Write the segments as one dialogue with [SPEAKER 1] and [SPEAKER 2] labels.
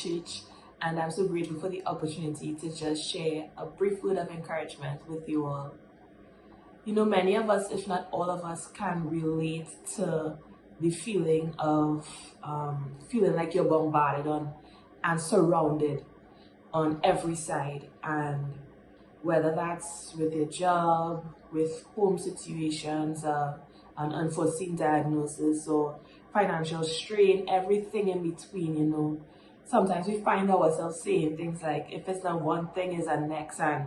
[SPEAKER 1] Church, and I'm so grateful for the opportunity to just share a brief word of encouragement with you all. You know, many of us, if not all of us, can relate to the feeling of feeling like you're bombarded on and surrounded on every side, and whether that's with your job, with home situations, an unforeseen diagnosis, or financial strain, everything in between, you know. Sometimes we find ourselves saying things like, if it's not one thing, is a next, and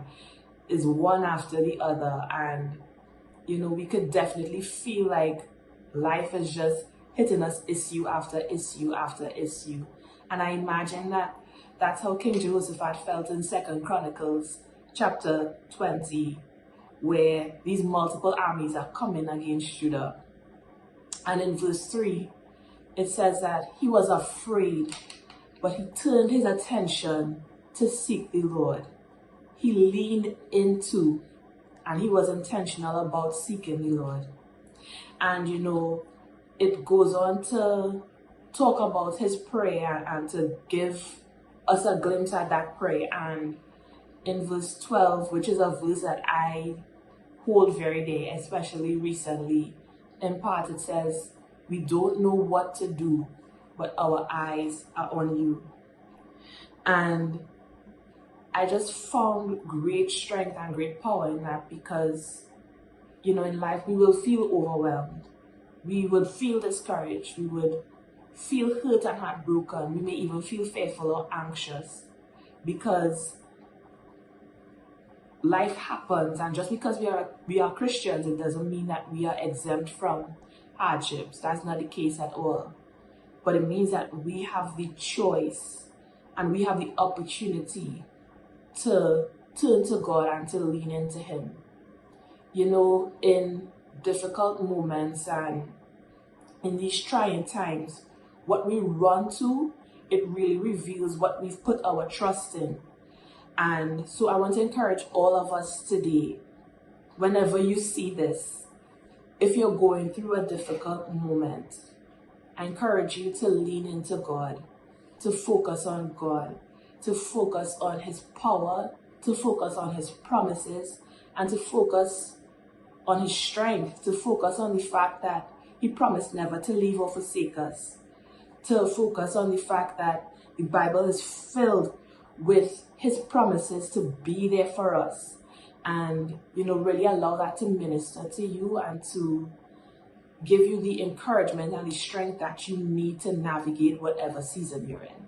[SPEAKER 1] is one after the other. And, you know, we could definitely feel like life is just hitting us issue after issue after issue. And I imagine that that's how King Jehoshaphat felt in 2 Chronicles chapter 20, where these multiple armies are coming against Judah. And in verse 3, it says that he was afraid, but he turned his attention to seek the Lord. He leaned into, and he was intentional about seeking the Lord. And, you know, it goes on to talk about his prayer and to give us a glimpse at that prayer. And in verse 12, which is a verse that I hold very dear, especially recently, in part it says, we don't know what to do, but our eyes are on you. And I just found great strength and great power in that, because, you know, in life we will feel overwhelmed. We would feel discouraged. We would feel hurt and heartbroken. We may even feel fearful or anxious, because life happens, and just because we are Christians, it doesn't mean that we are exempt from hardships. That's not the case at all. But it means that we have the choice and we have the opportunity to turn to God and to lean into Him. You know, in difficult moments and in these trying times, what we run to, it really reveals what we've put our trust in. And so I want to encourage all of us today, whenever you see this, if you're going through a difficult moment, I encourage you to lean into God, to focus on God, to focus on His power, to focus on His promises, and to focus on His strength, to focus on the fact that He promised never to leave or forsake us, to focus on the fact that the Bible is filled with His promises to be there for us, and, you know, really allow that to minister to you and to give you the encouragement and the strength that you need to navigate whatever season you're in.